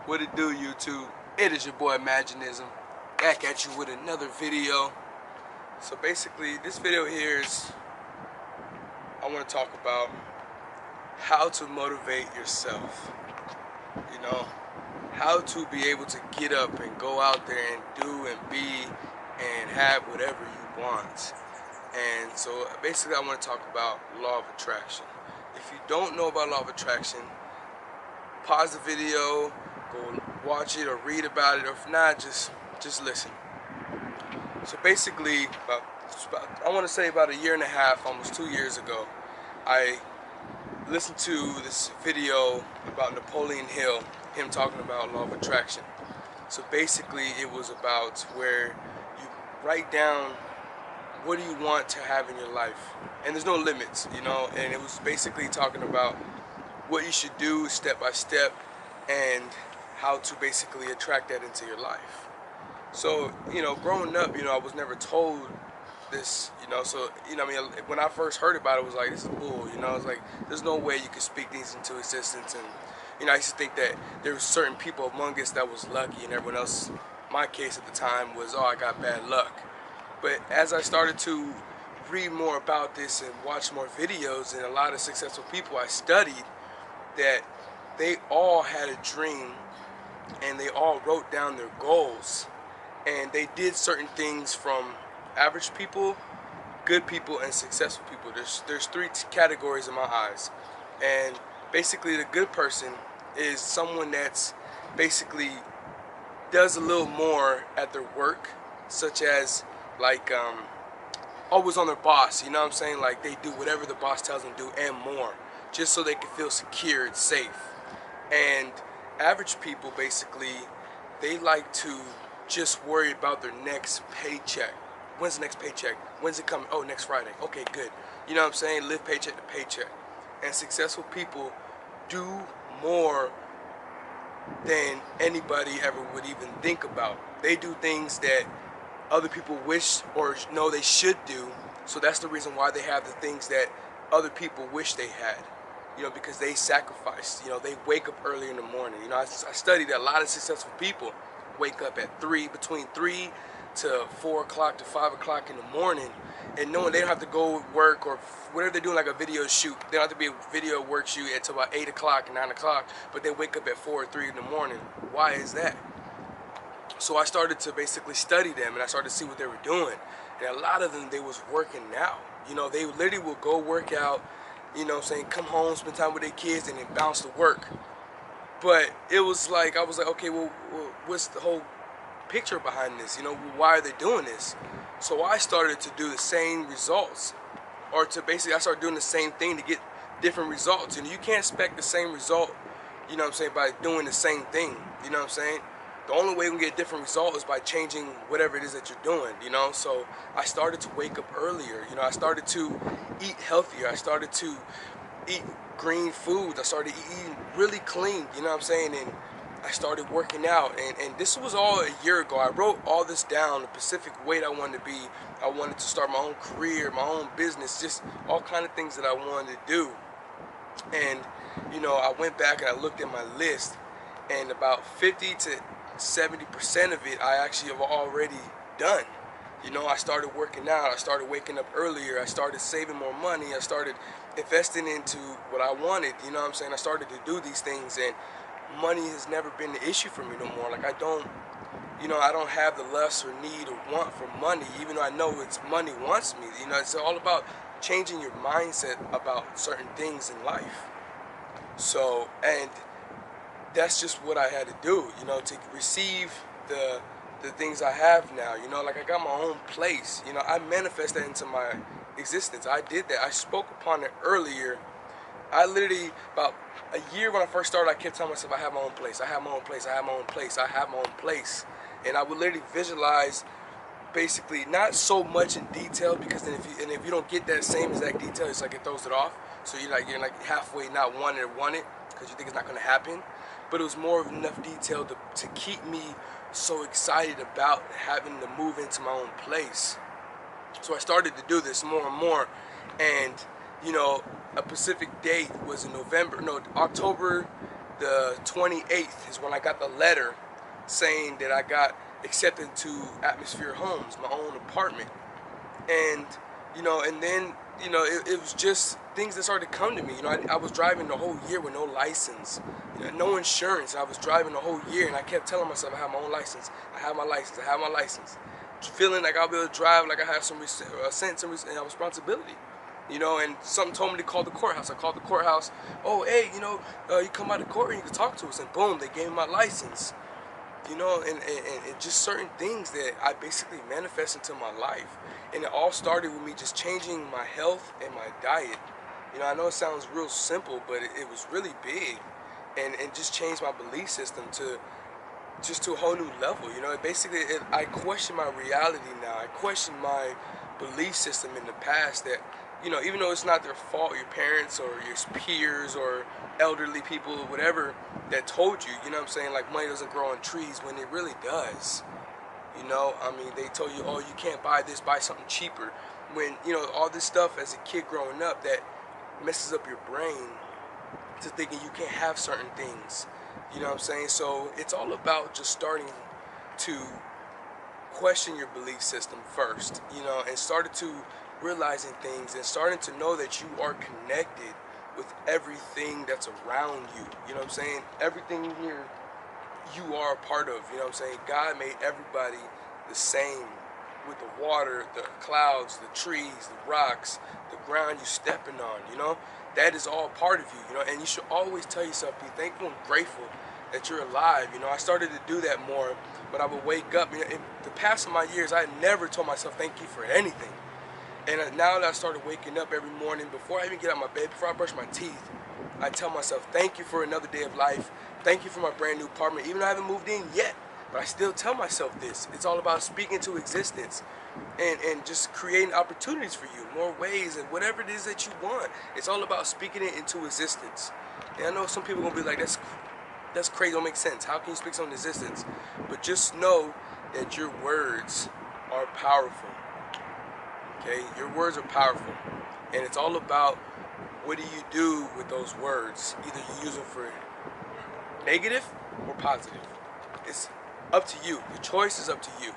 What it do, YouTube? It is your boy Imaginism, back at you with another video. So basically, this video here is, I want to talk about how to motivate yourself. You know, how to be able to get up and go out there and do and be and have whatever you want. And so basically, I want to talk about law of attraction. If you don't know about law of attraction, pause the video, go watch it or read about it, or if not, just listen. So basically, I want to say about a year and a half, almost 2 years ago, I listened to this video about Napoleon Hill, him talking about law of attraction. So basically, it was about where you write down what do you want to have in your life, and there's no limits, you know. And it was basically talking about what you should do step by step and how to basically attract that into your life. So, you know, growing up, you know, I was never told this, you know, so, you know, I mean, when I first heard about it, it was like, this is bull, you know. It's like, there's no way you could speak things into existence. And, you know, I used to think that there were certain people among us that was lucky, and everyone else, my case at the time was, oh, I got bad luck. But as I started to read more about this and watch more videos and a lot of successful people I studied, that they all had a dream and they all wrote down their goals, and they did certain things from average people, good people, and successful people. There's three categories in my eyes. And basically, the good person is someone that's basically does a little more at their work, such as like always on their boss, you know what I'm saying? Like, they do whatever the boss tells them to do and more, just so they can feel secure and safe. And average people, basically, they like to just worry about their next paycheck. When's the next paycheck? When's it coming? Oh, next Friday. Okay, good. You know what I'm saying? Live paycheck to paycheck. And successful people do more than anybody ever would even think about. They do things that other people wish or know they should do. So that's the reason why they have the things that other people wish they had. You know, because they sacrifice. You know, they wake up early in the morning. You know, I studied that a lot of successful people wake up at between 3 to 4 o'clock to 5 o'clock in the morning, and knowing they don't have to go work or whatever they're doing, like a video shoot. They don't have to be a video work shoot until about 8 o'clock, 9 o'clock, but they wake up at 4 or 3 in the morning. Why is that? So I started to basically study them, and I started to see what they were doing. And a lot of them, they was working out. You know, they literally would go work out, you know what I'm saying, come home, spend time with their kids, and then bounce to work. But it was like, I was like, okay, well, what's the whole picture behind this? You know, why are they doing this? So I started to do the same results, or to basically, I started doing the same thing to get different results. And you can't expect the same result, you know what I'm saying, by doing the same thing, you know what I'm saying? The only way we can get a different result is by changing whatever it is that you're doing, you know? So I started to wake up earlier, you know, I started to eat healthier, I started to eat green foods, I started eating really clean, you know what I'm saying? And I started working out, and this was all a year ago. I wrote all this down, the specific weight I wanted to be. I wanted to start my own career, my own business, just all kind of things that I wanted to do. And, you know, I went back and I looked at my list, and about 50 to 70% of it I actually have already done. You know, I started working out, I started waking up earlier, I started saving more money, I started investing into what I wanted, you know what I'm saying? I started to do these things, and money has never been the issue for me no more. Like, I don't have the lust or need or want for money, even though I know it's money wants me. You know, it's all about changing your mindset about certain things in life. So, and that's just what I had to do, you know, to receive the things I have now. You know, like, I got my own place. You know, I manifest that into my existence. I did that. I spoke upon it earlier. I literally, about a year when I first started, I kept telling myself, I have my own place, I have my own place, I have my own place, I have my own place. And I would literally visualize, basically, not so much in detail, because then if you don't get that same exact detail, it's like it throws it off. So you're like halfway not wanting to want it, because you think it's not going to happen. But it was more of enough detail to keep me so excited about having to move into my own place. So I started to do this more and more, and, you know, a specific date was in October the 28th is when I got the letter saying that I got accepted to Atmosphere Homes, my own apartment. And and then it was just things that started to come to me. I was driving the whole year with no license, no insurance. I was driving the whole year, and I kept telling myself I have my own license, I have my license, I have my license, feeling like I'll be able to drive like I have some sense and responsibility. And something told me to call the courthouse. I called the courthouse. Oh, hey, you come out of court and you can talk to us. And boom, they gave me my license. And just certain things that I basically manifest into my life. And it all started with me just changing my health and my diet. I know it sounds real simple, but it was really big. And just changed my belief system to a whole new level. I question my reality now. I question my belief system in the past that, even though it's not their fault, your parents or your peers or elderly people or whatever that told you, like money doesn't grow on trees, when it really does. They told you, oh, you can't buy this, buy something cheaper. When, all this stuff as a kid growing up that messes up your brain to thinking you can't have certain things. So it's all about just starting to question your belief system first, and started to realizing things and starting to know that you are connected with everything that's around you. Everything here you are a part of. God made everybody the same, with the water, the clouds, the trees, the rocks, the ground you stepping on. That is all part of you. And you should always tell yourself, be thankful and grateful that you're alive. I started to do that more, but I would wake up. In the past of my years, I had never told myself thank you for anything. And now that I started waking up every morning, before I even get out of my bed, before I brush my teeth, I tell myself, thank you for another day of life. Thank you for my brand new apartment, even though I haven't moved in yet. But I still tell myself this. It's all about speaking to existence and just creating opportunities for you, more ways, and whatever it is that you want. It's all about speaking it into existence. And I know some people are going to be like, that's crazy, don't make sense. How can you speak something into existence? But just know that your words are powerful. Okay, your words are powerful, and it's all about what do you do with those words. Either you use them for negative or positive. It's up to you. The choice is up to you.